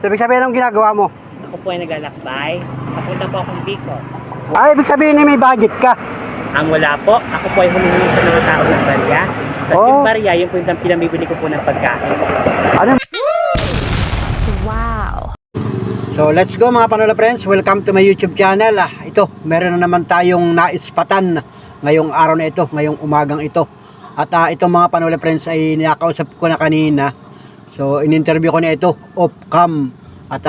Ibig sabihin, anong ginagawa mo? Ako po ay naglalakbay. Papunta po akong Bicol. Ay, ibig sabihin may budget ka. Ang wala po, ako po ay humihingi sa mga tao ng barya. Tapos yung barya, yung po yung pinamibili ko po ng pagkain. Ano? Wow! So, let's go mga Panola friends. Welcome to my YouTube channel. Ito, meron na naman tayong naispatan ngayong araw na ito, ngayong umagang ito. At ito mga Panola friends ay nakausap ko na kanina. So, in-interview ko na ito off-cam. At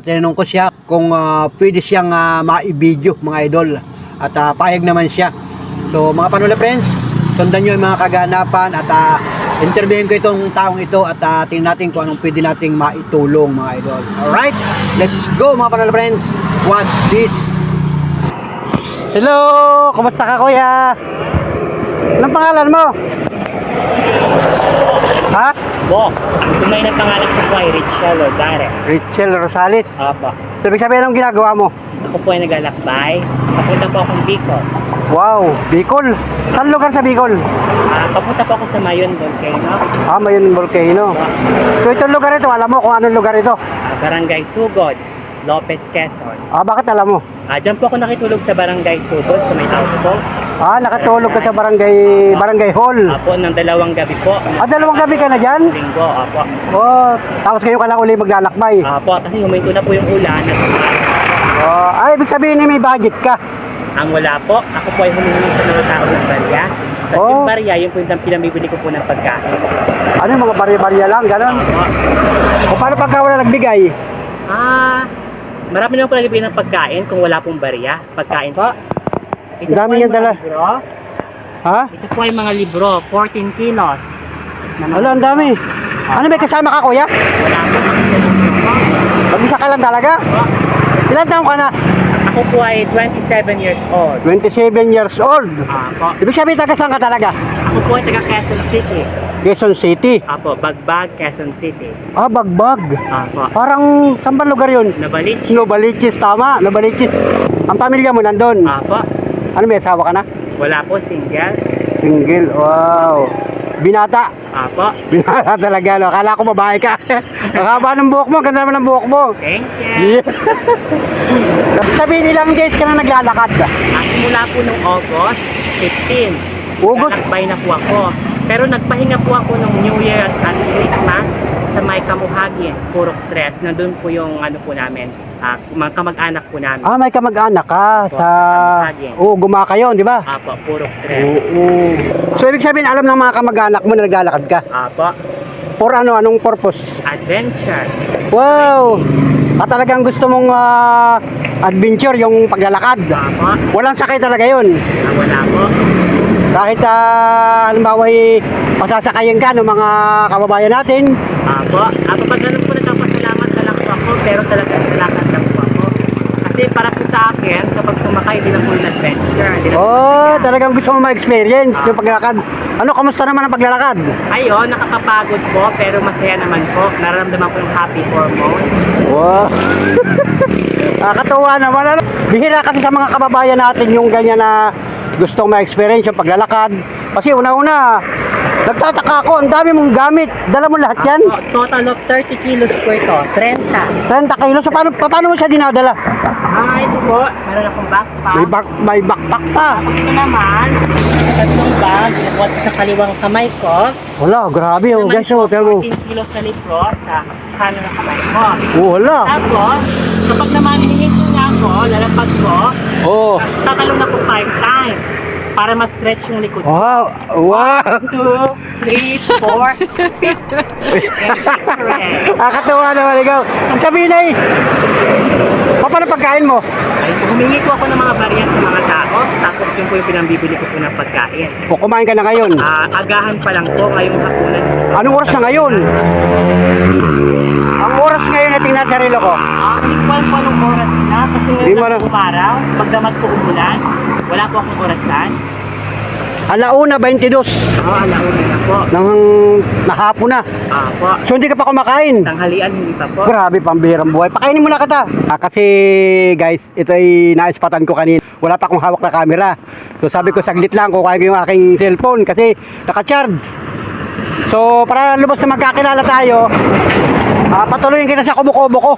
tinanong ko siya kung pwede siyang ma-video mga idol. At payag naman siya. So, mga Panola friends, sundan nyo yung mga kaganapan at interviewin ko itong taong ito at tingnan natin kung anong pwede nating maitulong mga idol. Alright, let's go mga Panola friends. Watch this. Hello, kumusta ka kuya? Anong pangalan mo? Ha? Bo, tunay na pangalan ko po ay Richel Rosales. Richel Rosales. Opo. So, ibig sabihin, anong ginagawa mo? Ako po ay naglalakbay. Papunta po akong Bicol. Wow, Bicol. Saan lugar sa Bicol? Papunta po ako sa Mayon Volcano. Mayon Volcano. So itong lugar ito, alam mo kung anong lugar ito? Barangay Sugod, Lopez, Quezon. Bakit alam mo? Diyan po ako nakitulog sa Barangay Sugod sa may outpost. Nakatulog ka sa barangay hall. Apo, ng 2 gabi po. Dalawang gabi ka na dyan? Linggo, apo. Tapos kayo ka lang uli maglalakbay. Apo, kasi huminto na po yung ulan at Ibig sabihin may budget ka. ang wala po, ako po ay humihingi sa mga tao ng barya. Tapos yung barya, yung po yung pinamibili ko po ng pagkain. Ano yung mga barya-barya lang, gano'n? Apo. O paano pagka wala nagbigay? Marami naman po nagbibigay ng pagkain kung wala pong barya. Pagkain po. Ito Dami po ay niyang mga dala. libro. Ha? Ito po ay mga libro, 14 kilos. Wala, ang dami. Ano, may kasama ka kuya? Wala po. Mag-isa ka lang talaga? Ilan taong ka na? Ako po ay 27 years old. 27 years old. Apo. Ibig sabihin, taga saan ka talaga? Ako po ay taga Quezon City. Quezon City. Apo, Bagbag, Quezon City. Bagbag. Apo. Parang, saan ba lugar yun? Nabalich. Novaliches, tama. Novaliches. Ang pamilya mo nandun. Apo. Ano, may asawa ka na? Wala po, single. Single. Wow. Binata. Apo. Binata talaga. No? Akala ko babae ka. Ang haba ng buhok mo. Ganda naman ng buhok mo. Thank you. Sabihin nilang days ka na naglalakad. Simula po nung August 15. August? Naglalakbay na po ako. Pero nagpahinga po ako nung New Year at Christmas sa may Kamuhagin, Purok 3. Nandun po yung ano po namin, mga kamag-anak po namin. May kamag-anak ka sa... Gumaka yun, di ba? Apo, Purok 3. Oo. So, ibig sabihin, alam ng mga kamag-anak mo na naglalakad ka? Apo, For ano? Anong purpose? adventure. Wow! Talagang gusto mong adventure yung paglalakad. Apo, Walang sakay talaga yun. wala po. Kahit halimbawa pasasakayin ka ng mga kababayan natin. Apo, pag ganun po nagpapasalamat na lang po ako, pero talagang nalakad lang po ako. Kasi para po sa akin, kapag sumakay, hindi lang po yung adventure. Talagang gusto mo ma-experience yung paglalakad. Ano, kamusta naman ang paglalakad? Ayun, nakakapagod po, pero masaya naman po. Nararamdaman ko yung happy hormones. Wow! Katuwa naman. Ano? Bihira kasi sa mga kababayan natin yung ganyan na gustong ma-experience yung paglalakad. Kasi una-una, nagtataka ako, ang dami mong gamit. Dala mo lahat yan? Total of 30 kilos po ito, 30. 30 kilos. So, paano mo siya dinadala? Ito po, meron akong backpack. May backpack pa. Tapos ito naman, tatlong bag, nakuha ko sa kaliwang kamay ko. Wala, grabe oh, guys. Naman po, 14 kilos na libro sa kanan ng kamay ko. Wala. Tapos, kapag naman hinihinto niya ako, lalapag ko, tatalong ako 5 times para ma-stretch yung likod ko. Wow! 2, 3, 4. Katuwa naman ikaw. Ang sabihin ay, paano pagkain mo? Ay, humingi ko ako ng mga barya sa mga tao, tapos yun po yung pinambibili ko po ng pagkain. Kumain ka na ngayon? Agahan pa lang po ngayong hapunan. Anong oras na ngayon? Ang oras ngayon na tingnan sa relo ko. Hindi ko alam po anong oras na, kasi Di mo ngayon na- lang umaraw, pagdamat po umulan, wala po akong orasan. 1:22 Alauna na po. nahapon na. Po. So hindi ka pa kumakain? Tanghalian hindi pa po. Grabe, pambihirang buhay. Pakainin mo na kita. Kasi guys, ito ay naispatan ko kanina. Wala pa akong hawak na camera. So sabi ko saglit lang, kukain ko yung aking cellphone kasi naka-charge. So para lubos na magkakilala tayo, Patuloyin kita sa kubo-kubo ko.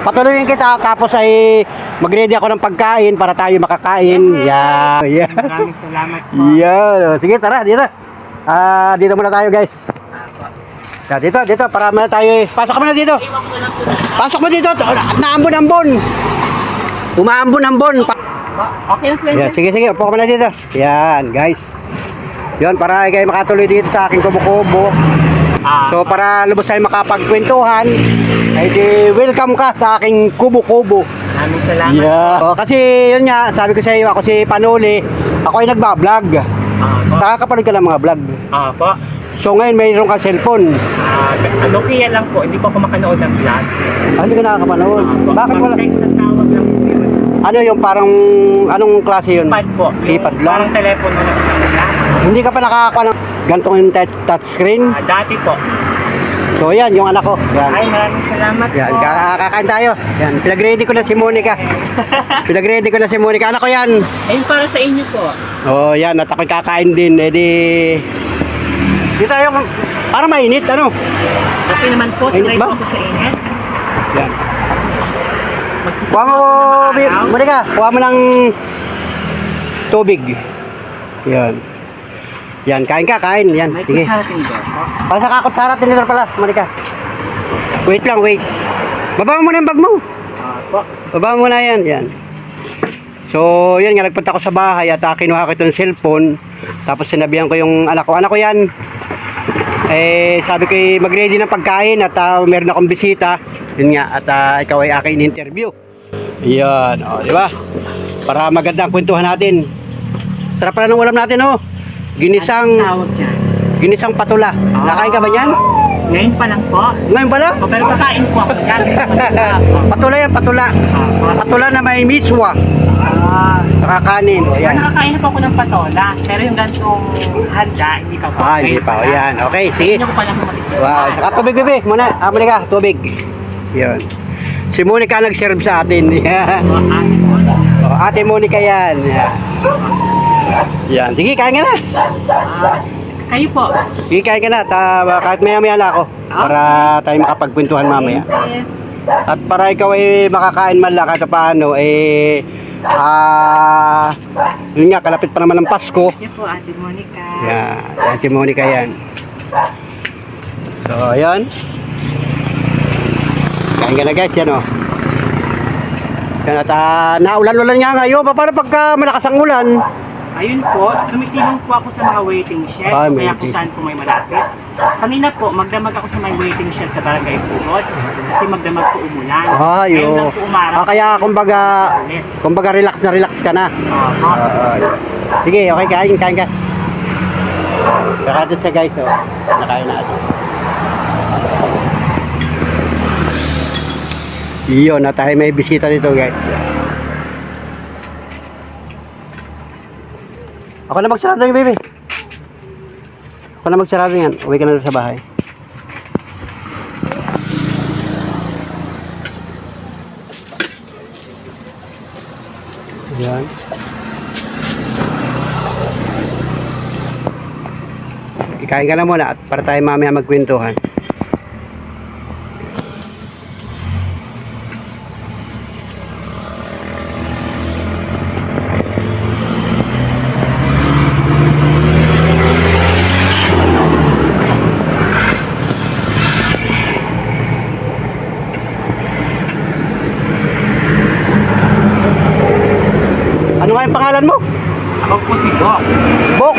Patuloyin kita, tapos ay mag-ready ako ng pagkain para tayo makakain. Yan. Yan. Maraming salamat po. Yan. Sige, tara, dito. Dito muna tayo, guys. Yan, dito, para muna tayo. Pasok ka muna dito. Pasok mo dito. Naambon-ambon. Umaambon-ambon. Okay na po yan. Yan, sige, upo ka muna dito. Yan, guys. Yan, para kayo makatuloy dito sa aking kubo-kubo. So para lubos tayo makapagkwentuhan, ay di welcome ka sa aking kubo-kubo. Maraming salamat. Yeah. Kasi yun nga, sabi ko sa iyo, ako si Panuli, ako ay nagbablog. Nakakapanood ka ng mga vlog. Po. So ngayon mayroon kang cellphone. Nokia lang po, hindi po ako makanood ng vlog. Hindi ka nakakapanood. Bakit wala? Text na tawag lang po yun. Ano yung parang, anong klase yun? Keypad po. Keypad lang? Parang telepono na sa kanila. Hindi ka pa nakakakuha ng gantong yung touchscreen? Dati po. So yan, yung anak ko. Yan. Ay, maraming salamat Yan, po. kakain tayo. Yan, pinag-ready ko na si Monica. Pinag-ready ko na si Monica. Anak ko yan. Ayun para sa inyo po. Oh, yan. At ako'y kakain din. Eh di... Di tayo... Parang mainit, ano? Okay naman po, Mainit sanay ba? po ako sa init. Yan. Mas gusto Kuha mo, ko ng araw. Monica. Kuha mo ng tubig. Yan. Yan, kain ka, kain. Yan, May sige. kutsara din ba po? Pasa kakot sarap din ito pala, Monica. Wait lang, wait. Baba mo muna yung bag mo. Po. Baba mo na yan, yan. So, yan nga, nagpunta ko sa bahay at kinuha ko itong cellphone. Tapos sinabihan ko yung anak ko yan. Eh, sabi ko mag-ready ng pagkain at meron akong bisita. Yun nga, at ikaw ay aking interview. Yan, di ba? Para magandang kwentuhan natin. Sarap pala ng ulam natin, Ginisang, Tawag dyan. ginisang patula. Nakain ka ba yan? Ngayon pa lang po. Ngayon pala? Pero kakain po ako yan. Patula yan, patula. Patula na may miswa. Nakakanin. O, yan. Nakakain na po ako ng patola. Pero yung gantong handa, hindi pa po. Hindi pa. O, yan. Okay, sige. Hindi ko pa lang matikman. Wow. Saka tubig, bebe. Muna. Monica, tubig. Yan. Si Monica nag-serve sa atin. Yan. O, Ate Monica yan. Yan. Yan. Sige, kain ka na. Kayo po. Sige, kain ka na. Kahit maya-maya na ako. Para tayo makapagkwentuhan mamaya. At para ikaw ay makakain man lang kahit paano, yun nga, kalapit pa naman ng Pasko. Yan po, Ate Monica. Yan, Ate Monica yan. So, ayan. Kain ka na guys, yan o. Yan at naulan-ulan nga ngayon. Paano pagka malakas ang ulan? Ayun po, sumisilong po ako sa mga waiting shed. Ah, Kaya kung waiting. saan po may malapit. Kanina po, magdamag ako sa may waiting shed sa Barangay Surot. Kasi magdamag po umulan. Ngayon lang po umaraw. Kaya Ulit. kumbaga relax na relax ka na. Opo. Sige, okay, kain ka. Kakatin siya guys, nakain natin. Iyon, na tayo may bisita dito guys. Ako na magsarado yung baby. Ako na magsarado yan. Uwi ka na sa bahay. Yan. Ikain ka na muna at para tayo mamaya magkwentuhan. Ano nga yung pangalan mo? Ako po si Bok. Bok.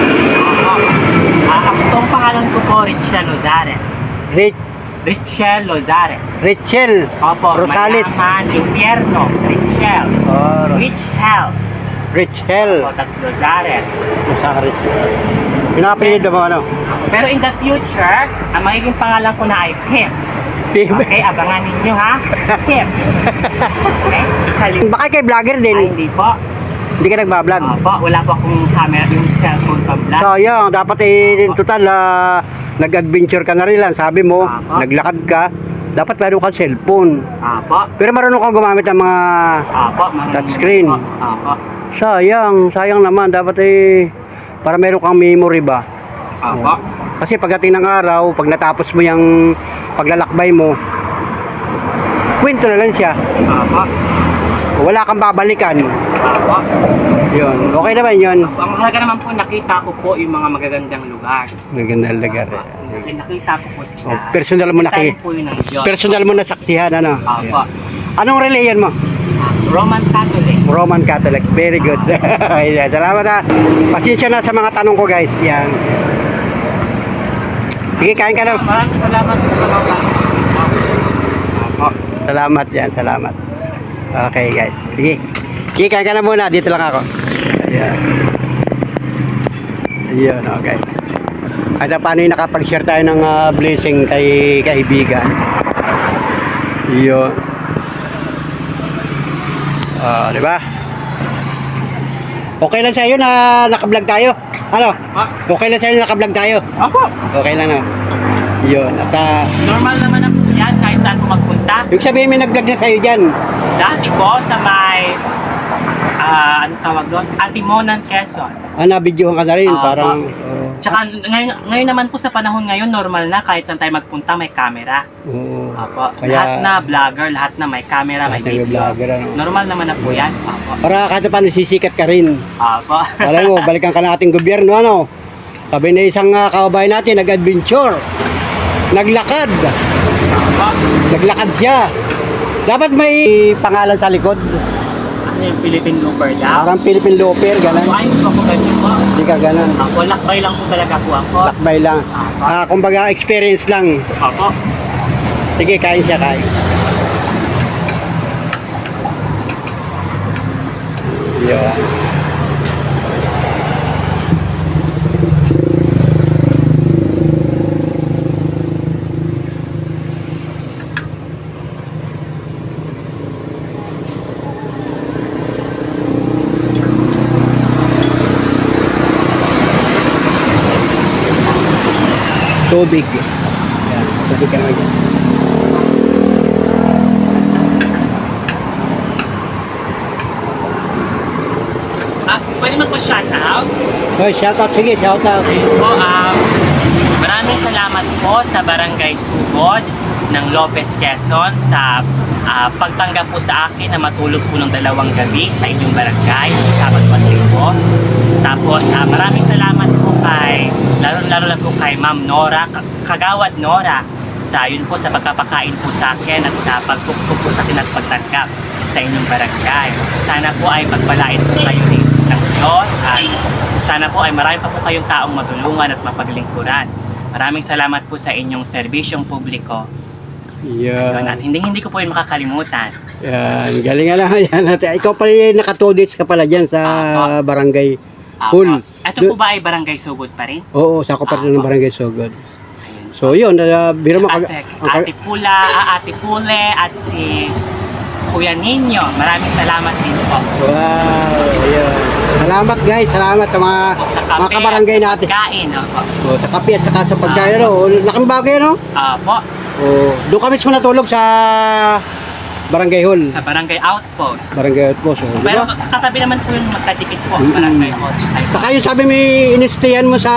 Ako tong pangalan ko po, Richel Lozares. Richel Lozares. Rachel Opo, Rosales. mayaman, impyerno, Richel. Richel. Opo, tas Lozares. Pinapilido mo ano? Pero in the future, ang magiging pangalan ko na ay Pim. Okay, abangan ninyo ha. Pim. Okay? Isalim. Baka kay vlogger Ay, din. hindi po. Hindi ka nagbablog. Opo, wala po akong camera, yung cellphone pang-vlog. Sayang, dapat in total nag-adventure ka na rin lang. Sabi mo, Apo. naglakad ka. Dapat meron kang cellphone. Opo. Pero marunong kang gumamit ng mga Opo, marunong touchscreen. po. Opo. sayang naman. Dapat para meron kang memory ba. Opo. Kasi pagdating ng araw, pag natapos mo yung paglalakbay mo, kwento na lang siya. Apo. Wala kang babalikan. Apo. Yun. Okay naman yun. Ang mahalaga naman po, nakita ko po yung mga magagandang lugar. Magandang lugar. Kasi nakita ko po sila. Personal mo Nakita po yun ng Diyos. personal mo nasaksihan, ano? Apo. Anong religion mo? Roman Catholic. Roman Catholic. Very good. Ayan, salamat ha. Pasensya na sa mga tanong ko, guys. Yan. Sige, kain ka na. Maraming salamat po sa mga Opo. Salamat yan, salamat. Okay, guys. Sige. Sige, kain ka na muna. Dito lang ako. Ayan. Ayan, okay. At paano yung nakapag-share tayo ng blessing kay kaibigan. Yun. Di ba? Okay lang sa'yo na naka-vlog tayo? Ano? Okay lang sa'yo na naka-vlog tayo? Opo. Okay lang na. Yun. At Normal naman na po yan kahit saan po magpunta. yung sabihin may nag-vlog na sa'yo dyan. Dati po sa may, ano tawag doon? Atimonan, Quezon. Nabidyohan ka na rin. Opo. Parang, Tsaka ngayon naman po sa panahon ngayon, normal na kahit saan tayo magpunta may camera. oo. Opo. Kaya- Lahat na vlogger, lahat na may camera, may Lahat na may video. vlogger, ano? Normal naman na po yan. Opo. Para kahit paano sisikat ka rin. Opo. Alam mo, balikan ka ng ating gobyerno, ano? Sabi na isang kababayan natin, nag-adventure. Naglakad. Opo. Naglakad siya. Dapat may pangalan sa likod. Ano yung Philippine Looper daw? Parang Philippine Loper, Opo, gano'n. ayun po ako ganyan po. Hindi ka gano'n. Opo, lakbay lang po talaga po ako. Lakbay lang. Kumbaga, experience lang. Opo. Sige, kain siya, kain. Yeah. Tubig. Yan, tubig ka naman dyan. Pwede magpa-shoutout? Oh, shoutout, sige, shoutout. Po, maraming salamat po sa Barangay Sugod ng Lopez, Quezon sa pagtanggap po sa akin na matulog po ng 2 gabi sa inyong barangay, Sabado at Linggo. Tapos maraming salamat po kay, lalo na po kay Ma'am Nora, Kagawad Nora, sa yun po sa pagpapakain po sa akin at sa pagtugtog po sa akin at pagtanggap sa inyong barangay. Sana po ay pagpalain po kayo ng Diyos at sana po ay marami pa po kayong taong matulungan at mapaglingkuran. Maraming salamat po sa inyong serbisyong publiko. Yun, Yan. at hindi ko po yun makakalimutan. Yan, galing na yan. Ikaw pala yung naka-2 ka pala dyan sa barangay Hul. Ito po ba ay Barangay Sugod pa rin? Oo, sa ako pa rin ng barangay Sogod. Ayun. So yun, biro mo Kasi Ate Pula, Ate Pule at si Kuya Ninyo. Maraming salamat din po. Wow, yun. Salamat guys, salamat sa mga, Sa mga kape kabarangay at sa natin. pagkain. Opo. Sa kape at saka sa pagkain. Laking bagay, no? Opo. Doon kami mismo natulog sa Barangay Hall. Sa Barangay Outpost. Barangay Outpost. Pero katabi naman po yung magkadikit po sa Barangay Outpost. Saka yung sabi may inistayan mo sa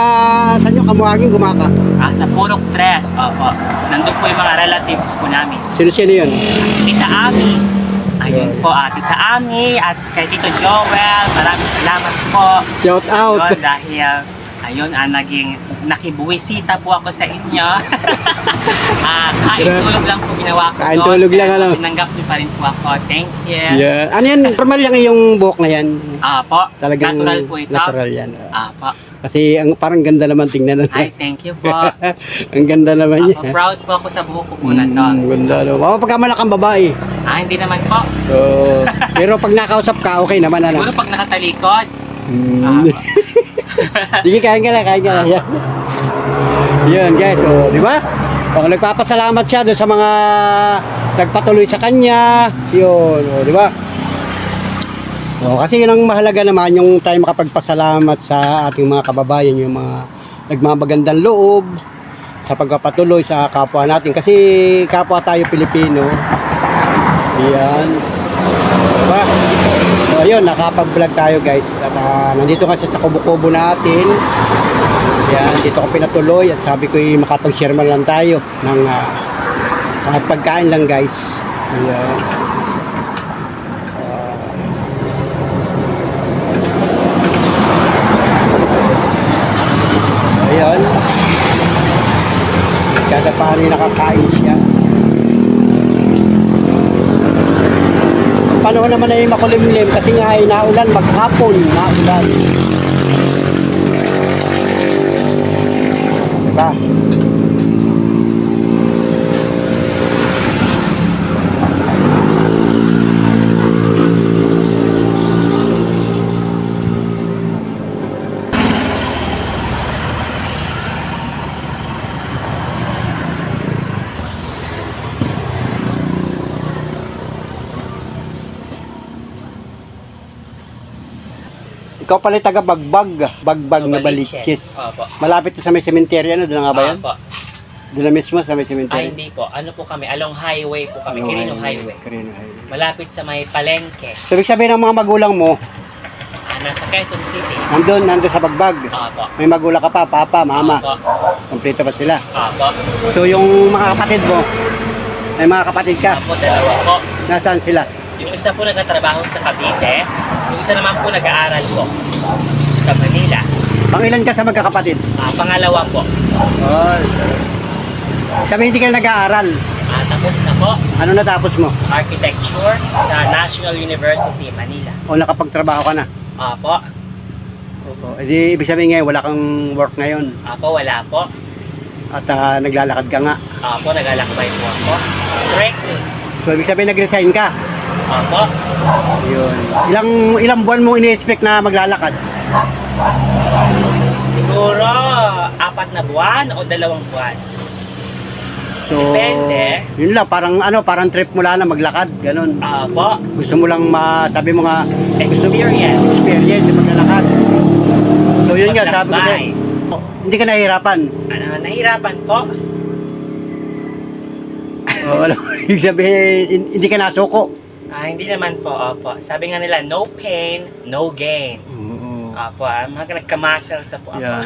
saan yung kamuhaging gumaka. Sa Purok 3. Opo. Nandun po yung mga relatives po namin. Sino yun? Tita Ami. Ayun po, Tita Ami at kay Tito Joel. Maraming salamat po. Shout out. Ayun, dahil ayun, naging nakibuwisita po ako sa inyo. Kain tulog lang po ginawa ko. Kain doon. tulog lang, ano? Tinanggap niyo pa rin po ako. Thank you. Yeah. Ano yan? Normal lang yung buhok na yan. Po. Talagang Natural po ito. natural yan. Po. Kasi parang ganda naman tingnan. Ay, thank you po. Ang ganda naman niya. Proud po ako sa buhok ko po na to. Ganda. No? Pagkamalakang babae. Hindi naman po. So, pero pag nakausap ka, okay naman. Ano? Siguro pag nakatalikod. Sige, kain ka na. Yan. Yun, guys. So, di ba? Nagpapasalamat siya doon sa mga nagpatuloy sa kanya. Yun, di ba? Kasi yun ang mahalaga naman, yung tayo makapagpasalamat sa ating mga kababayan, yung mga nagmamagandang loob sa pagpapatuloy sa kapwa natin. Kasi kapwa tayo Pilipino. Yan. Diba? So, ayun, nakapag-vlog tayo guys. At nandito kasi sa kubo-kubo natin. Yan, dito ko pinatuloy at sabi ko makapag-share man lang tayo ng pagkain lang guys. Ayan. Ayan. Kada pari nakakain siya. Ang panahon naman ay makulimlim kasi nga ay naulan, maghapon, naulan. Diba? Ikaw pala taga Bagbag na Baliches. Opo. Malapit to sa may cemetery, ano? Doon nga ba yan? Opo. Doon na mismo sa may Ay, cemetery? hindi po. Ano po kami? Along highway po kami. Quirino Highway. Quirino Highway. Malapit sa may palengke. So, ibig sabihin ng mga magulang mo, Nasa Quezon City. nandun sa Bagbag. Opo. May magulang ka pa, papa, mama. Opo. Kompleto pa sila. Opo. So, yung mga kapatid mo, may mga kapatid ka. Opo, dalawa po. Nasaan sila? Yung isa po nagtatrabaho sa Cavite. Yung isa naman po nag-aaral po sa Manila. Pangilan ka sa magkakapatid? Pangalawa po. Oh. Sabi hindi ka nag-aaral. Tapos na po. Ano natapos mo? Architecture sa National University, Manila. O nakapagtrabaho ka na? Opo. O, edi ibig sabihin ngayon, wala kang work ngayon. Opo, wala po. At naglalakad ka nga. Opo, naglalakbay po ako. Correctly. So ibig sabihin nag-resign ka. Opo. Yun. Ilang buwan mo ini-expect na maglalakad? Siguro 4 na buwan o 2 buwan. So, Depende. yun lang, parang trip mo lang na maglakad, ganun. Opo. Gusto mo lang sabi mo nga, Experience. experience yung maglalakad. So yun nga, sabi ko Maglakbay. sa'yo, hindi ka nahihirapan. Nahirapan po. O, ano, ibig sabihin, hindi ka nasuko. Hindi naman po, opo. Sabi nga nila, no pain, no gain. Oo. Opo, nagka-muscles na po ako. Yan.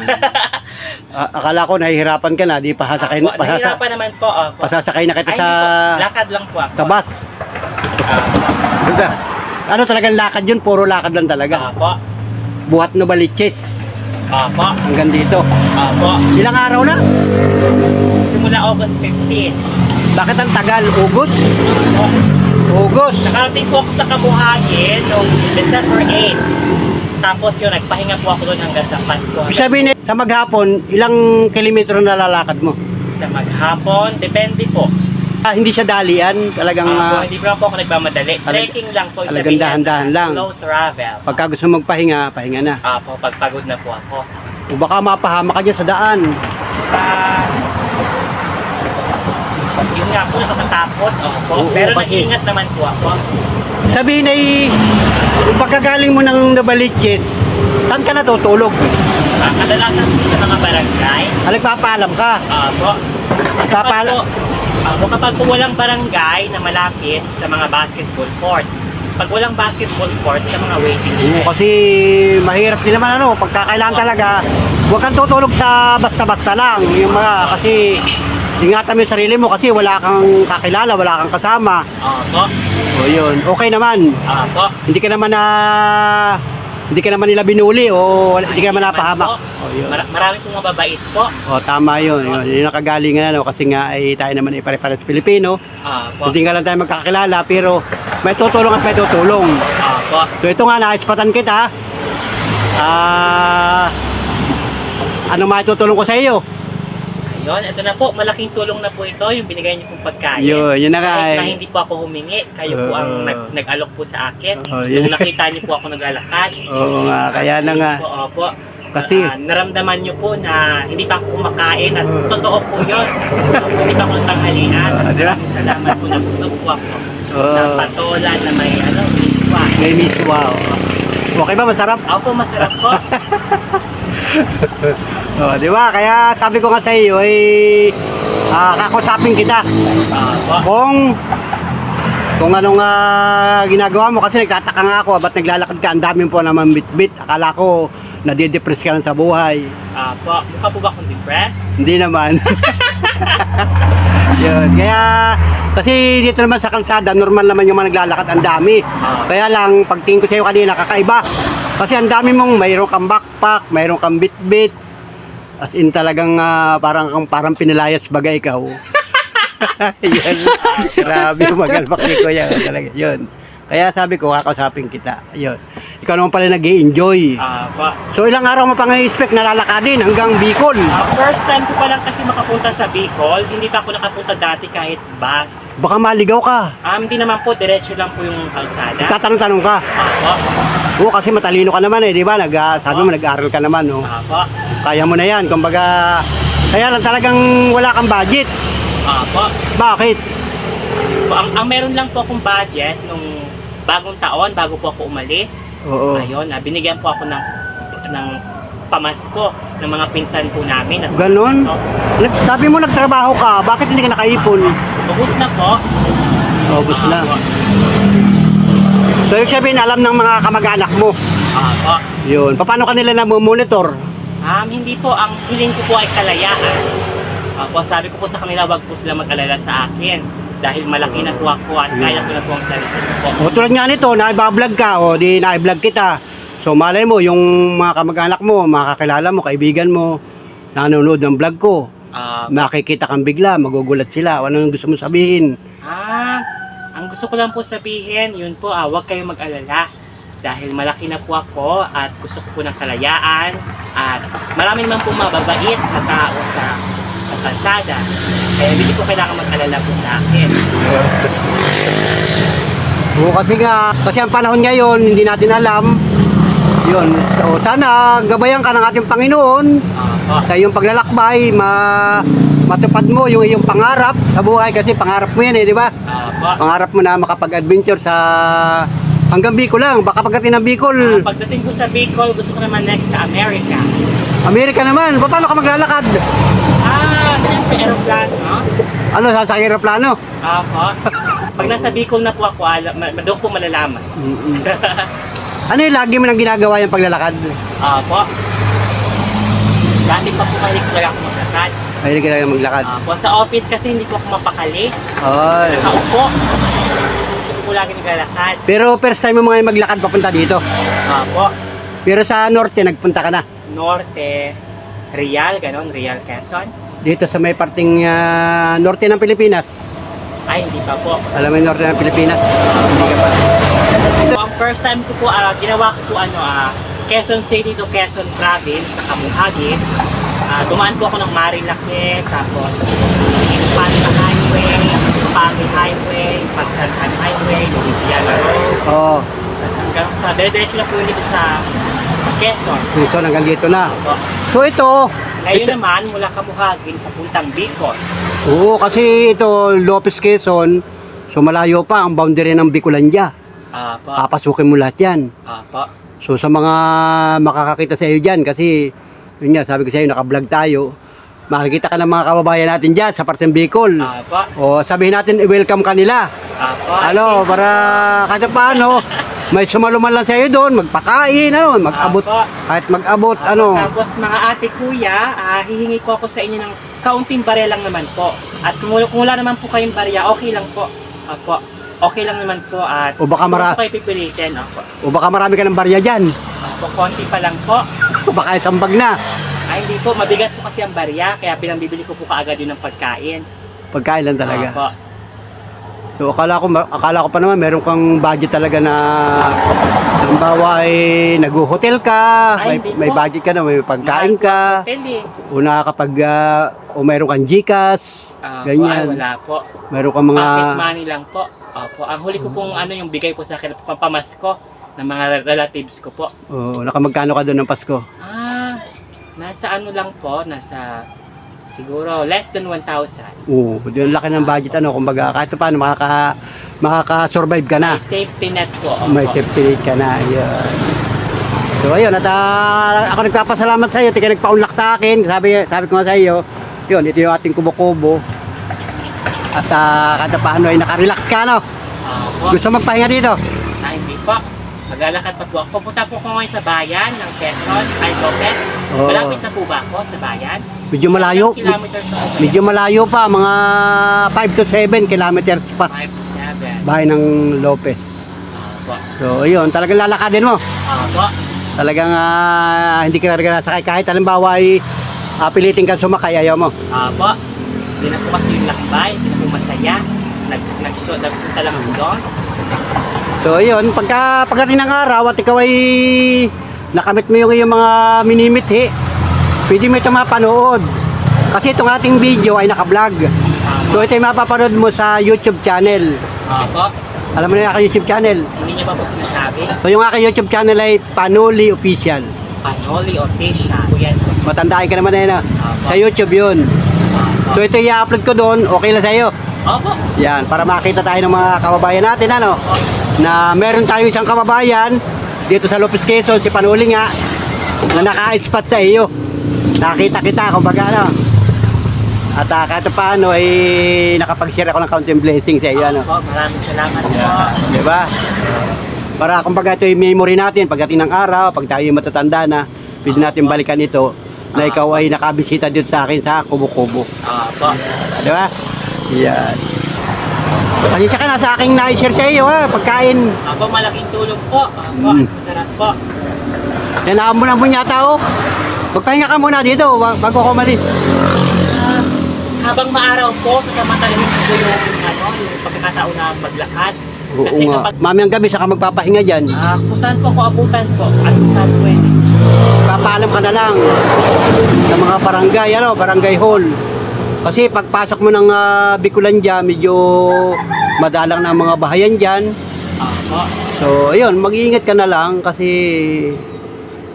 Akala ko nahihirapan ka na, di pasasakay, Opo, nahirapan naman po, opo. pasasakay na kita Ay, sa, hindi po. Lakad lang po ako. sa bus. Opo. Diba? Ano talagang lakad yun? Puro lakad lang talaga. Opo. Buhat no Baliches. Opo. Hanggang dito. Opo. Ilang araw na? Simula August 15. Bakit ang tagal? August? Opo. August. Nakarating po ako sa Kabuhayin noong December 8. Tapos yun, nagpahinga po ako doon hanggang sa Pasko. Ibig sabihin, sa maghapon, ilang kilometro na lalakad mo? Sa maghapon, depende po. Hindi siya dalian, talagang Hindi po ako nagmamadali. Trekking lang po. talagang Sabihin dahan-dahan lang. Slow travel. pagka gusto mo magpahinga, pahinga na. Po, pagpagod na po ako. O baka mapahama ka dyan sa daan. Yun nga po, nakakatakot. Opo. Oo, Pero kasi- nag-iingat naman po ako. Sabihin ay, kung pagkagaling mo ng Nabaliches, saan ka natutulog? Kadalasan po sa mga barangay. Nagpapaalam ka. Po. Papaalam. Kapag po walang barangay na malapit sa mga basketball court. Pag walang basketball court, sa mga waiting Oo, shed. kasi mahirap din naman ano, pagkakailangan talaga, huwag kang tutulog sa basta-basta lang. Yung mga, kasi ingatan mo yung sarili mo kasi wala kang kakilala, wala kang kasama. Po. O yun, okay naman. Po. Hindi ka naman nila binuli o hindi ka naman napahamak. O yun. Marami pong mababait po. O tama yun. Yun yung nakagalingan ano, kasi nga ay tayo naman ay pare-pares Pilipino. Po. Hindi nga lang tayo magkakilala pero may tutulong at may tutulong. Po. So ito nga, naispatan kita. Ano maitutulong ko sa iyo? Ayun, ito na po. Malaking tulong na po ito. Yung binigay niyo pong pagkain. Yun na nga. Kahit na hindi po ako humingi, kayo po ang nag-alok po sa akin. Yun. Nung nakita niyo po ako naglalakad. Oo nga, kaya na nga. Opo. Kasi naramdaman niyo po na hindi pa ako kumakain at totoo po yun. Hindi pa ako tanghalian. Di ba? Maraming salamat po na busog po ako. Oo. Sa patola na may miswa. may miswa. Okay ba? Masarap? Opo, masarap po. Di ba? Kaya sabi ko nga sa iyo, kakusapin kita. Opo. Kung anong ginagawa mo, kasi nagtataka nga ako, ba't naglalakad ka, ang daming po naman bit-bit. Akala ko, nadidepress ka lang sa buhay. Mukha po ba akong depressed? Hindi naman. Yun. Kaya, kasi dito naman sa kalsada, normal naman yung mga naglalakad, ang dami. Kaya lang, pagtingin ko sa'yo kanina, kakaiba. Kasi ang dami mong, mayroon kang backpack, mayroon kang bitbit. As in talagang parang pinalayas bagay ikaw. Yun. Grabe, magalbak ni Kuya. Talaga, yun. Kaya sabi ko, kakausapin kita. Yun. Ikaw naman pala nag-i-enjoy. Po. So ilang araw mo pa nga-expect na lalakadin hanggang Bicol? First time ko pa lang kasi makapunta sa Bicol. Hindi pa ako nakapunta dati kahit bus. Baka maligaw ka. Hindi naman po, diretso lang po yung kalsada. Tatanong-tanong ka. Po. Oo, kasi matalino ka naman di ba? Sabi mo, nag-aaral ka naman, no? Po. Kaya mo na yan. Kumbaga, kaya lang talagang wala kang budget. Po. Bakit? Ang meron lang po akong budget nung bagong taon, bago po ako umalis. Oo. Ayun, binigyan po ako ng pamasko ng mga pinsan po namin. At Ganon? Sabi mo nagtrabaho ka, bakit hindi ka nakaipon? Ubus na po. Ubus na. Po. So, ibig sabihin, alam ng mga kamag-anak mo. Po. Yun. Paano kanila na monitor? Hindi po, ang hiling ko po ay kalayaan. Sabi ko po sa kanila, wag po sila mag-alala sa akin. Dahil malaki na po ako at kaya ko na po ang sarili ko po. O tulad nga nito, naibablog ka o di naiblog kita. So malay mo, yung mga kamag-anak mo, makakilala mo, kaibigan mo, nanonood ng vlog ko. Makikita kang bigla, magugulat sila. Ano yung gusto mo sabihin? Ang gusto ko lang po sabihin, yun po, wag kayong mag-alala. Dahil malaki na po ako at gusto ko po ng kalayaan. At marami naman po mababait na tao sa kalsada. Kaya hindi po kailangan mag-alala po sa akin. Oo, kasi ang panahon ngayon, hindi natin alam. Yun. So, sana gabayan ka ng ating Panginoon sa iyong paglalakbay, matupad mo yung iyong pangarap sa buhay kasi pangarap mo yan di ba? Pangarap mo na makapag-adventure sa hanggang Bicol lang, baka pagdating ng Bicol. Pagdating ko sa Bicol, gusto ko naman next sa America. Amerika naman, paano ka maglalakad? Siyempre aeroplano. Ano, sasakay aeroplano? Pag nasa Bicol na po ako, doon po malalaman. Ano yung lagi mo nang ginagawa yung paglalakad? Po. Dati pa po mahilig talaga ako maglakad. Mahilig ka lang maglakad? Sa office kasi hindi po ako mapakali. Ay. Nakaupo. Gusto ko po lagi naglalakad. Pero first time mo mga maglakad papunta dito? Po. Pero sa norte, nagpunta ka na? Norte, Real, ganon, Real, Quezon. Dito sa may parting norte ng Pilipinas? Ay, hindi pa po. Alam mo yung norte ng Pilipinas? Hindi ka pa. Ang first time ko po, ginawa ko po Quezon City to Quezon Province sa Kamuhagi. Dumaan po ako ng Marilake, tapos Infanta Highway, Pami Highway, Pagsantan Highway, Louisiana Road. Oo. Tapos hanggang sa, dire-diretso na po dito sa Quezon. Dito, hanggang dito na. Opo. So ito, Ngayon naman, mula Kamuhagin, papuntang Bicol. oo, kasi ito, Lopez Quezon, so malayo pa ang boundary ng Bicolandia. Papasukin mo lahat yan. So sa mga makakakita sa iyo dyan, kasi yun nga, sabi ko sa iyo, naka-vlog tayo, makikita ka ng mga kababayan natin dyan sa Parteng Bicol. O sabihin natin, i-welcome ka nila. Ano, para kahit paano, may sumaluman lang sa iyo doon, magpakain, ano, mag-abot, kahit mag-abot, ano. Tapos mga ate kuya, hihingi ko ako sa inyo ng kaunting barya lang naman po. At kung wala naman po kayong barya, okay lang po. Okay lang naman po at O baka po kayo pipilitin. O baka marami ka ng barya dyan. Konti pa lang po. O baka isang bag na. Ay hindi po, mabigat po kasi ang barya, kaya pinambibili ko po kaagad yun ng pagkain. Pagkain lang talaga. So akala ko pa naman meron kang budget talaga na halimbawa ay nag-hotel ka, may budget ka na, may pagkain ka. O nakakapag o meron kang GCash, ganyan. Wala po. Meron kang mga pocket money lang po. Ang huli ko pong yung bigay po sa akin pampamasko ng mga relatives ko po. Nakamagkano ka doon ng Pasko? Nasa lang po, nasa siguro less than 1,000. Oo, yung laki ng budget kumbaga kahit paano makaka-survive ka na. May safety net po. May safety net ka na. Yun. So ayun, at ako nagpapasalamat sa iyo, tika nagpa-unlock sa akin. Sabi ko nga sa iyo, yun, ito yung ating kubo-kubo. At kahit paano ay naka-relax ka, no? Gusto magpahinga dito? Hindi po. Maglalakad pa po ako. Pupunta po ako ngayon sa bayan ng Quezon, ay Lopez. Oo. Malapit na po ba ako sa bayan? Medyo malayo. Ilang kilometers ako ba? Medyo malayo pa, mga 5 to 7 kilometers pa. 5 to 7. Bahay ng Lopez. Opo. So, ayun, talagang lalakadin mo. Opo. Talagang hindi ka talaga nasakay. Kahit halimbawa ay pilitin ka sumakay, ayaw mo. Opo. Hindi na po kasi yung lakbay, hindi na po masaya. Nagpunta lang ako doon. So, ayun, pagdating ng araw at ikaw ay nakamit mo yung iyong mga minimithi, pwede mo ito mapanood. Kasi itong ating video ay naka-vlog. So, ito ay mapapanood mo sa YouTube channel. Opo. Alam mo na yung aking YouTube channel. Hindi niya pa po sinasabi. So, yung aking YouTube channel ay Panoli Official. Panoli Official. Po yan. Matandaan ka naman na yun. Sa YouTube yun. So, ito i-upload ko doon. Okay lang sa'yo. Opo. Yan, para makita tayo ng mga kababayan natin, ano? Na meron tayong isang kababayan dito sa Lopez Quezon, si Panuli nga, na naka-spot sa iyo. Nakita kita, kumbaga, ano? At kahit paano, ay nakapag-share ako ng counting blessing sa iyo, ano? Opo. Maraming salamat po. Diba? Para kumbaga ito yung memory natin pagdating ng araw, pag tayo matatanda na, pwede natin balikan ito na ikaw ay nakabisita dito sa akin sa Kubo-Kubo. Opo. Diba? Yan. Pasensya ka na sa aking na-share sa iyo, ha? Pagkain. Opo, malaking tulong po. Opo, masarap po. Yan, naambunan mo yata, oh. Magpahinga ka muna dito, bago ko umalis. Habang maaraw po, sasamantalahin ko yung pagkakataon na maglakad. Oo Kasi nga. kapag Mamayang gabi, saka magpapahinga dyan. kung saan po ako abutan po, at kung saan pwede. Papaalam ka na lang sa mga barangay, ano, barangay hall. Kasi pagpasok mo ng Bicolandia, medyo madalang na ang mga bahayan dyan. Opo. So, ayun, mag-iingat ka na lang kasi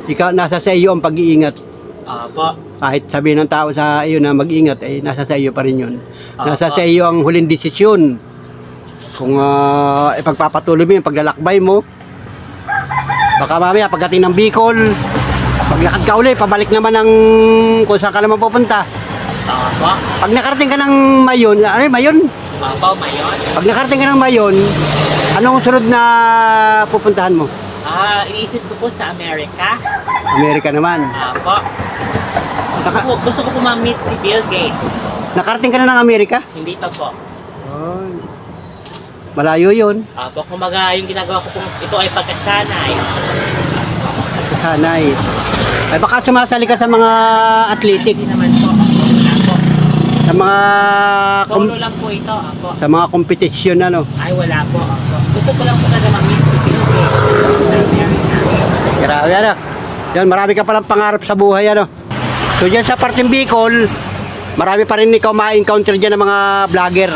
ikaw, nasa sa iyo ang pag-iingat. Opo. Kahit sabihin ng tao sa iyo na mag-ingat, eh, nasa sa iyo pa rin yun. Nasa Opo. sa iyo ang huling desisyon. Kung ipagpapatuloy mo yung paglalakbay mo, baka mamaya pagdating ng Bicol, paglakad ka uli, pabalik naman ng kung saan ka naman pupunta. Opo. Pag nakarating ka ng Mayon, ano yung Mayon? Opo, mayon. Pag nakarating ka ng Mayon, anong sunod na pupuntahan mo? Iniisip ko po sa Amerika. Amerika naman. Opo. Gusto ko po ma-meet si Bill Gates. Nakarating ka na ng Amerika? Hindi to po. Malayo yun. Opo, kumaga yung ginagawa ko po, ito ay pagkasanay. Sanay. Ay baka sumasali ka sa mga athletic, Hindi naman po. Wala po. sa mga Solo lang po ito. Opo. sa mga kompetisyon, ano. Ay, wala po. Opo. Gusto ko lang po talaga ma-meet si Bill Gates sa Amerika. Grabe, ano. Yan, marami ka palang pangarap sa buhay, ano. So dyan sa parteng Bicol, marami pa rin ikaw ma-encounter dyan ng mga vlogger.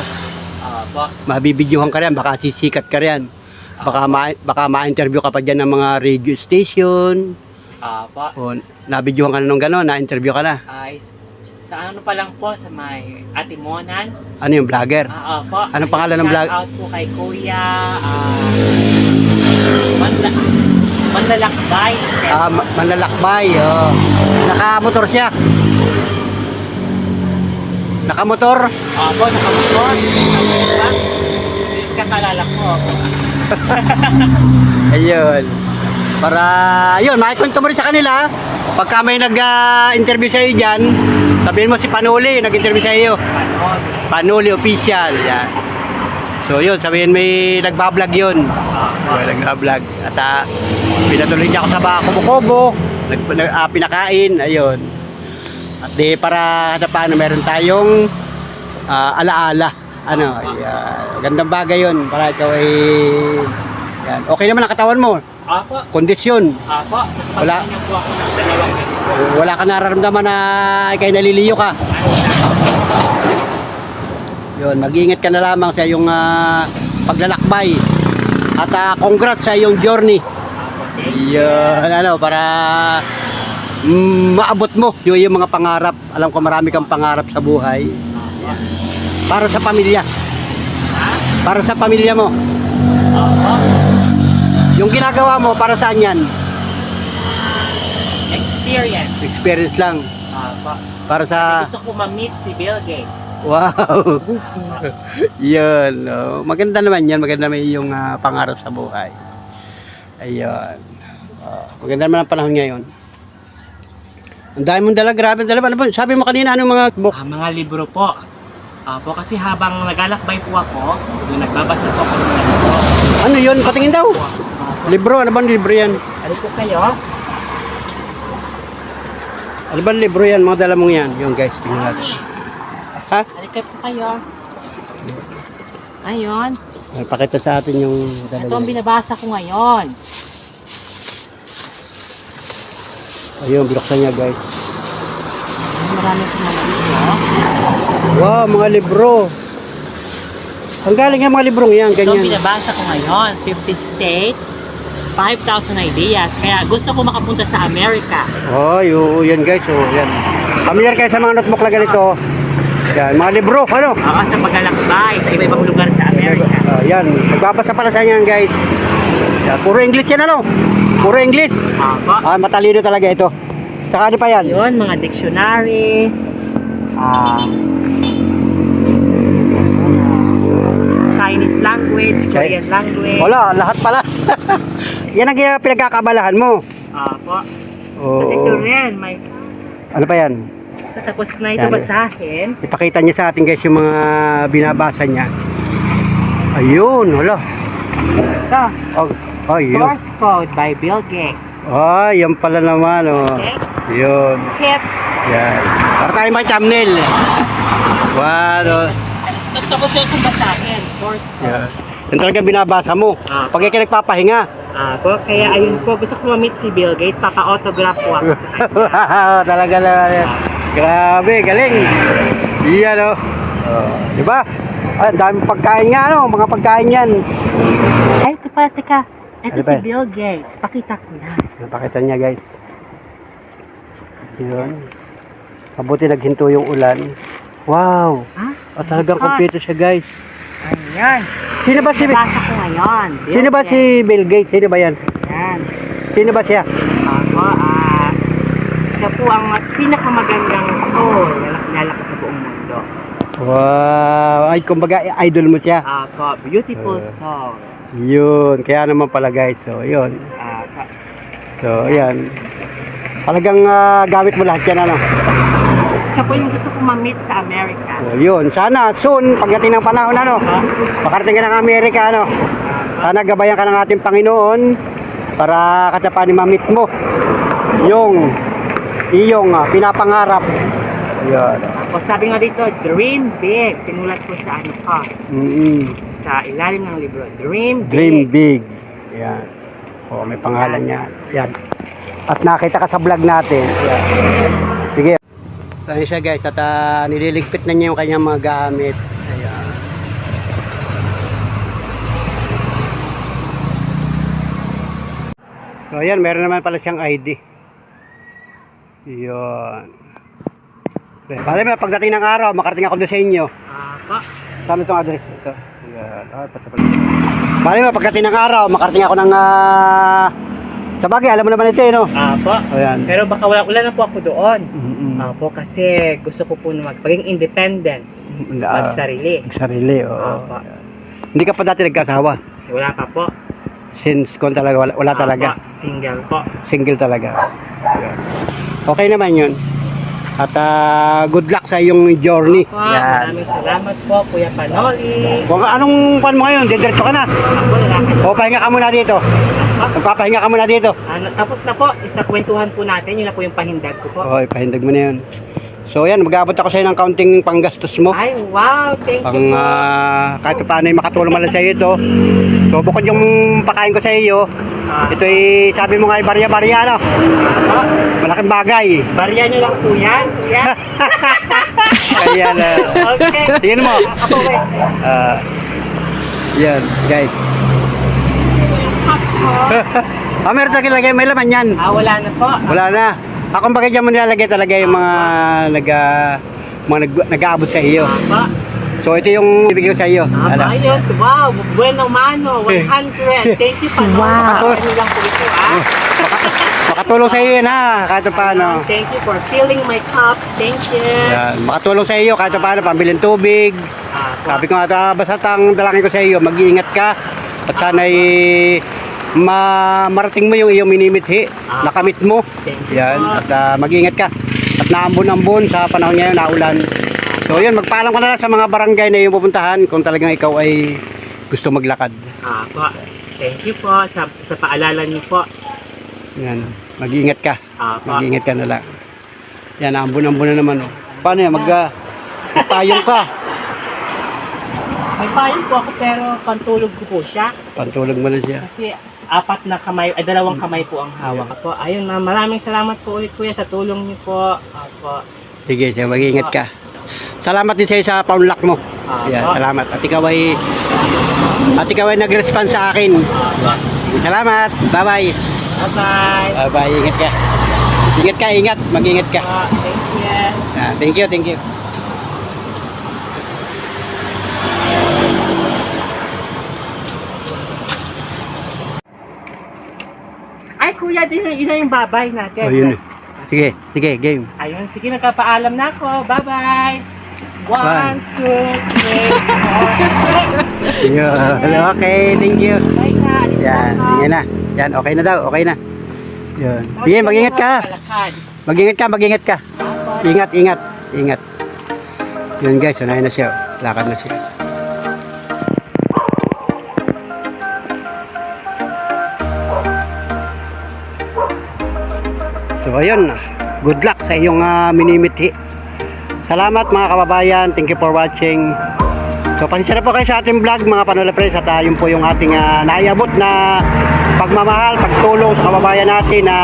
Opo. Mabibidyohan ka rin, baka sisikat ka rin. Baka ma-interview ka pa dyan ng mga radio station. Opo. O nabidyohan ka na nung gano'n, na-interview ka na. Ay, sa ano pa lang po, sa may Atimonan. Ano yung vlogger? Opo. Anong pangalan ng vlog? Shout out po kay Kuya. Manlalakbay. Manlalakbay, oh. Nakamotor siya. Nakamotor? Opo, nakamotor. Kakalala ko. Opo. Ayun. Para, yun, makikwento mo rin sa kanila. Pagka may nag-interview sa iyo dyan, sabihin mo si Panuli, nag-interview sa iyo. Panon. Panuli Official, yan. So yun, sabihin may nagbablog yun. Opo. May nagbablog. At pinatuloy niya ako sa Kubo-Kubo, pinakain, ayun. At di para sa paano, meron tayong alaala. Ano, yan. Gandang bagay yun para ikaw ay yan. Okay naman ang katawan mo. Opo. Kondisyon. Opo. Wala. Pagkain niyo po ako ng 2 minuto. Wala ka nararamdaman na ikay naliliyo ka. Yun, mag-iingat ka na lamang sa iyong paglalakbay. At congrats sa iyong journey. Yun, ano, para maabot mo yung mga pangarap. Alam ko marami kang pangarap sa buhay. Para sa pamilya. Para sa pamilya mo. Opo. Yung ginagawa mo, para saan yan? Experience. Experience lang. Opo. Para sa... Gusto ko ma-meet si Bill Gates. Wow! Yun. Oh. Maganda naman yan. Maganda naman yung pangarap sa buhay. Ayun. Maganda naman ang panahon ngayon. Ang dami mong dala, grabe ang dala. Ano ba? Sabi mo kanina, anong mga book? Mga libro po. Po kasi habang naglalakbay po ako, yung nagbabasa po ako ng mga libro. Ano yun? Patingin daw. Libro, ano bang libro yan? Ano po kayo? Ano bang libro yan? Mga dala mong yan. Yung guys, tingnan natin. Ha? Halika po kayo. Ayun. Pakita sa atin yung dala Ito ang niya. binabasa ko ngayon. Ayun, binuksan niya guys. Marami sa mga libro. Wow, mga libro. Ang galing nga mga librong yan, Ito ang ganyan. binabasa ko ngayon. 50 states, 5,000 ideas. Kaya gusto ko makapunta sa Amerika. Oh, yan guys, oh, yan. Familiar kayo sa mga notebook na ganito. Yan, mga libro, ano? Ako sa paglalakbay sa iba-ibang lugar sa Amerika. Yan, nagbabasa pala sa inyo guys. Yan, puro English yan, ano? Puro English. Ako. Matalino talaga ito. Saka ano pa yan? Yun, mga dictionary. Chinese language, Korean language. Wala, lahat pala. Yan ang pinagkakabalahan mo. Ako. Oo. Kasi ito rin, may... Ano pa yan? Tapos na ito Yan. basahin. Ipakita niya sa atin guys yung mga binabasa niya. Ayun, wala. Ito, Ayun. Source Code by Bill Gates. Yan pala naman, oh. Okay. Yun. Hit. Yan. Para tayo may thumbnail. Wow. Tapos na itong basahin, Source Code. Yan. Yan talaga binabasa mo. Pag ikaw nagpapahinga. Ako, kaya ayun po, gusto ko ma-meet si Bill Gates, papa-autograph po ako sa kanya. Wow, talaga naman. Grabe, galing. Iyan, oh. Diba? Ay, ang daming pagkain nga, ano? Mga pagkain yan. Ay, ito pala, teka. Ito Ano si ba? Bill Gates. Pakita ko na. Napakita niya guys. Yun. Mabuti naghinto yung ulan. Wow. Ha? Talagang kompleto siya guys. Ayan. Sino ba si Nabasa ko ngayon. Bill Sino ba Gates. si Bill Gates? Sino ba yan? Ayan. Sino ba siya? Ako, siya po ang pinakamagandang soul na nakilala ko sa buong mundo. Wow. Ay, kumbaga idol mo siya. Ako, beautiful soul. Yun. Kaya naman pala guys. So, yun. Ako. So, yan. Talagang gamit mo lahat yan, ano? Siya po yung gusto ko ma-meet sa Amerika. So, yun. Sana soon, pagdating ng panahon, ano? Makarating ka ng Amerika, ano? Sana gabayan ka ng ating Panginoon para katsapan ni mamit mo yung iyong pinapangarap. Yan. O sabi nga dito, dream big. Sinulat ko sa ano ko, sa ilalim ng libro. Dream Dream big. big. Yan. O, may pangalan niya. Yan. At nakita ka sa vlog natin. Yan. Sige. Ayan siya guys. At nililigpit na niya yung kanyang mga gamit. Ayan. So ayan, meron naman pala siyang ID. Yun. Bale, pagdating ng araw, makarating ako doon sa inyo. Ako. Saan itong address? Ito. Ayan. Bale, pagdating ng araw, makarating ako ng sa bagay, alam mo naman ito, no? Ako. Ayan. Pero baka wala na po ako doon. Mm-mm. Ako kasi gusto ko po na maging independent. Magsarili. Sarili, oo. Ako. Hindi ka pa dati nagkasawa. Wala pa po. Since kung talaga, wala talaga. Ako, single po. Single talaga. Ayan. Okay naman yun. At good luck sa iyong journey. Ako, maraming salamat po, Kuya Panoli. Kung anong pan mo ngayon, didiretso ka na. Ako, lalakad. O, pahinga ka muna dito. Magpapahinga ka muna dito. Tapos na po, kwentuhan po natin. Yun na po yung pahindag ko po. O, ipahindag mo na yun. So, yan, mag-aabot ako sa'yo ng counting panggastos mo. Ay, wow! Thank Pang, you po. kahit paano ay makatulong man lang sa'yo ito. So, bukod yung pakain ko sa iyo, ito ay, sabi mo nga, ay barya-barya, no? Malaking bagay. Barya nyo lang po yan. Kuya. Kaya na. Okay. Tingnan mo. Ako, wait. Yan, guys. Meron talaga lagay, may laman yan. Wala na po. Wala na. Akong bagay dyan mo nilalagay talaga yung mga nag-aabot sa iyo. Apa. So, ito yung ibigay ko sa iyo. Apa, ayun. Wow, bueno mano. 100. Thank you, Panoli. Wow. Ano lang po ito, Makatulong sa iyo yan, ha? Kahit paano. Thank you for filling my cup. Thank you. Yan, makatulong sa iyo kahit paano, pambilin tubig. Sabi ko nga, basta ang dalangin ko sa iyo, mag-iingat ka. At sana'y marating mo yung iyong minimithi, nakamit mo. Thank you Yan, po. at mag-ingat ka. At naambon-ambon sa panahon ngayon, naulan. So yun, magpaalam ka na lang sa mga barangay na iyong pupuntahan kung talagang ikaw ay gusto maglakad. Po. Thank you po sa paalala niyo po. Yan, mag-ingat ka. Po. Mag-ingat ka na lang. Yan, ambon-ambon na naman. Oh. Paano yan? Magpayong ka. May payo po ako pero pantulog ko po siya. Pantulog mo na siya. Kasi dalawang kamay po ang hawak ko. Ayun, maraming salamat po ulit kuya sa tulong niyo po. Apo. Sige, siya, mag-ingat ka. Salamat din sa'yo sa paunlak mo. Yan, salamat. At ikaw ay nag-respond sa akin. Salamat. Bye-bye. Bye-bye. Bye-bye. Ingat ka. Ingat ka, ingat. Mag-ingat ka. Thank you. Thank you. Ay kuya, yun na yung babay natin. Oh, yun. Sige, game. Ayun, sige, nagpapaalam na ako. Bye-bye. 1, Bye. 2, 3, 4. Yun. Okay, thank you. Bye na, alis Yan, na sige na. Yan, okay na daw, okay na. Yun. Sige, mag-ingat ka. Mag-ingat ka. Ingat. Yun guys, unahin na siya. Lakad na siya. So ayun, good luck sa iyong minimithi. Salamat mga kababayan, thank you for watching. So pasensya na po kayo sa ating vlog mga Panola Friends, at yun po yung ating naiabot na pagmamahal, pagtulong sa kababayan natin na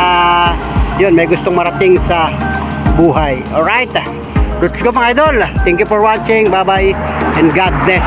yun, may gustong marating sa buhay. Alright, let's go mga idol. Thank you for watching, bye bye and God bless.